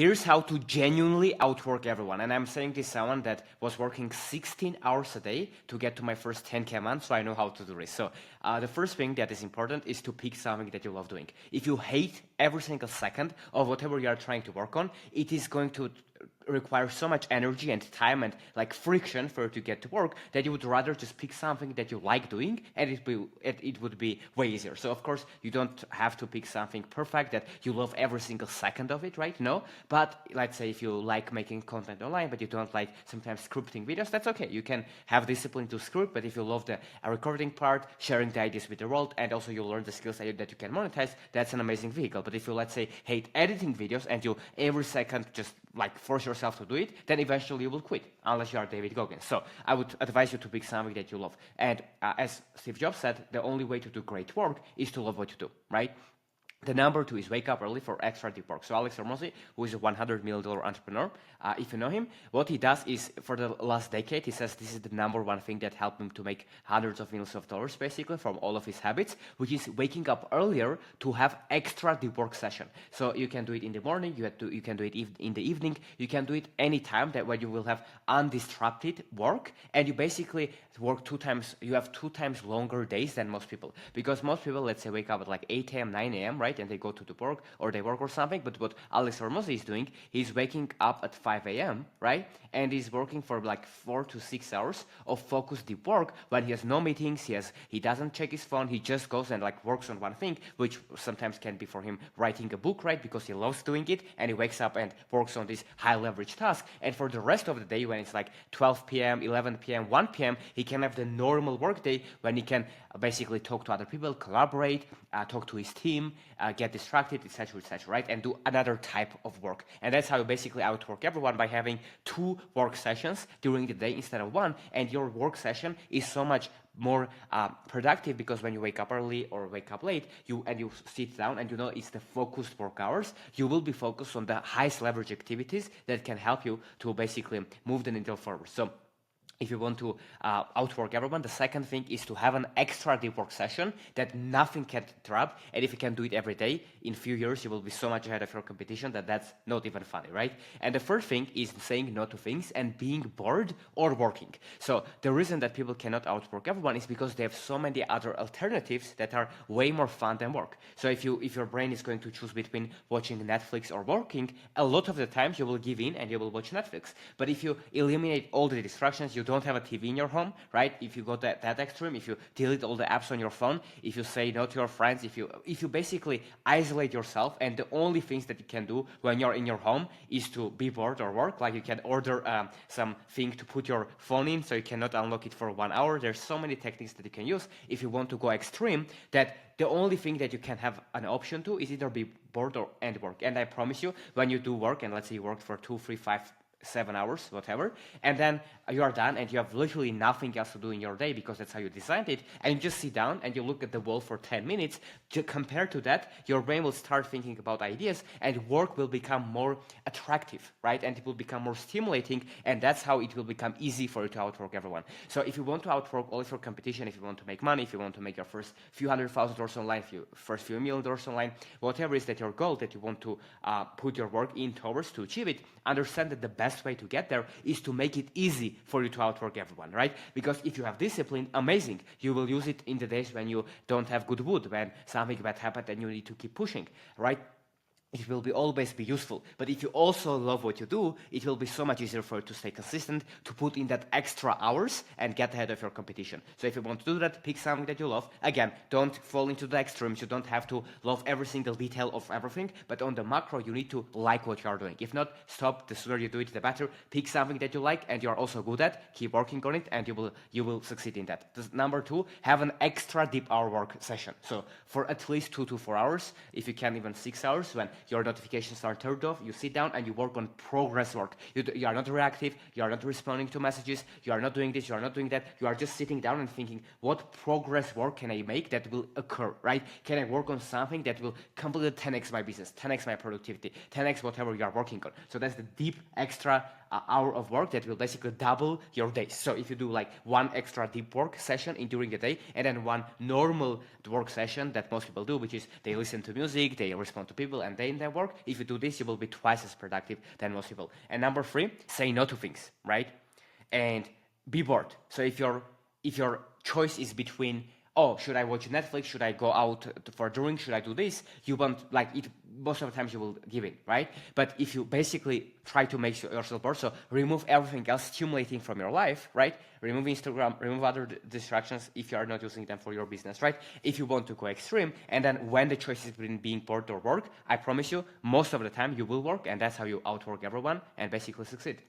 Here's how to genuinely outwork everyone. And I'm saying this someone that was working 16 hours a day to get to my first 10K month, so I know how to do this. So the first thing that is important is to pick something that you love doing. If you hate every single second of whatever you are trying to work on, it is going to require so much energy and time and like friction for you to get to work that you would rather just pick something that you like doing, and it would be way easier. So of course you don't have to pick something perfect that you love every single second of it, right? No, but let's say if you like making content online but you don't like sometimes scripting videos, that's okay. You can have discipline to script, but if you love the recording part, sharing the ideas with the world, and also you learn the skills that you can monetize, that's an amazing vehicle. But if you, let's say, hate editing videos and you every second just like force yourself to do it, then eventually you will quit, unless you are David Goggins. So I would advise you to pick something that you love. And as Steve Jobs said, the only way to do great work is to love what you do, right? The number 2 is wake up early for extra deep work. So Alex Hormozi, who is a $100 million entrepreneur, if you know him, what he does is for the last decade, he says this is the number 1 thing that helped him to make hundreds of millions of dollars basically from all of his habits, which is waking up earlier to have extra deep work session. So you can do it in the morning, you can do it in the evening, you can do it anytime that when you will have undisrupted work, and you basically work 2 times, you have 2 times longer days than most people. Because most people, let's say, wake up at like 8 a.m., 9 a.m., right? And they go to the work or they work or something. But what Alex Hormozi is doing, he's waking up at 5 a.m., right? And he's working for like 4 to 6 hours of focused deep work when he has no meetings, he doesn't check his phone, he just goes and like works on one thing, which sometimes can be for him writing a book, right? Because he loves doing it, and he wakes up and works on this high leverage task. And for the rest of the day, when it's like 12 p.m., 11 p.m., 1 p.m., he can have the normal work day when he can basically talk to other people, collaborate, talk to his team, get distracted, etc., right? And do another type of work. And that's how you basically outwork everyone, by having 2 work sessions during the day instead of 1. And your work session is so much more productive, because when you wake up early or wake up late, you sit down and it's the focused work hours, you will be focused on the highest leverage activities that can help you to basically move the needle forward. So if you want to outwork everyone, the second thing is to have an extra deep work session that nothing can interrupt. And if you can do it every day, in a few years, you will be so much ahead of your competition that's not even funny, right? And the third thing is saying no to things and being bored or working. So the reason that people cannot outwork everyone is because they have so many other alternatives that are way more fun than work. So if your brain is going to choose between watching Netflix or working, a lot of the times you will give in and you will watch Netflix. But if you eliminate all the distractions, you don't have a TV in your home, right? If you go that extreme, if you delete all the apps on your phone, if you say no to your friends, if you basically isolate yourself, and the only things that you can do when you're in your home is to be bored or work, like you can order something to put your phone in so you cannot unlock it for 1 hour. There's so many techniques that you can use if you want to go extreme, that the only thing that you can have an option to is either be bored and work. And I promise you, when you do work, and let's say you worked for 2, 3, 5, 7 hours, whatever, and then you are done and you have literally nothing else to do in your day because that's how you designed it, and you just sit down and you look at the wall for 10 minutes, compared to that, your brain will start thinking about ideas, and work will become more attractive, right? And it will become more stimulating, and that's how it will become easy for you to outwork everyone. So if you want to outwork all of your competition, if you want to make money, if you want to make your first few $100,000 online, first few $1 million online, whatever is that your goal that you want to put your work in towards to achieve it, understand that the best way to get there is to make it easy for you to outwork everyone, right? Because if you have discipline, amazing. You will use it in the days when you don't have good wood, when something bad happened and you need to keep pushing, right? It will always be useful. But if you also love what you do, it will be so much easier for you to stay consistent, to put in that extra hours and get ahead of your competition. So if you want to do that, pick something that you love. Again, don't fall into the extremes. You don't have to love every single detail of everything, but on the macro, you need to like what you are doing. If not, stop. The sooner you do it, the better. Pick something that you like and you're also good at. Keep working on it, and you will succeed in that. Number 2, have an extra deep hour work session. So for at least 2 to 4 hours, if you can even 6 hours, when your notifications are turned off, you sit down and you work on progress work. You are not reactive, you are not responding to messages, you are not doing this, you are not doing that, you are just sitting down and thinking, what progress work can I make that will occur, right? Can I work on something that will completely 10x my business, 10x my productivity, 10x whatever you are working on? So that's the deep extra hour of work that will basically double your days. So if you do like 1 extra deep work session during the day, and then 1 normal work session that most people do, which is they listen to music, they respond to people, and they in their work. If you do this, you will be twice as productive than most people. And number 3, say no to things, right? And be bored. So if your choice is between, oh, should I watch Netflix? Should I go out for a drink? Should I do this? You won't like it. Most of the times you will give in, right? But if you basically try to make yourself bored, so remove everything else stimulating from your life, right? Remove Instagram, remove other distractions if you are not using them for your business, right? If you want to go extreme, and then when the choice is between being bored or work, I promise you, most of the time you will work, and that's how you outwork everyone and basically succeed.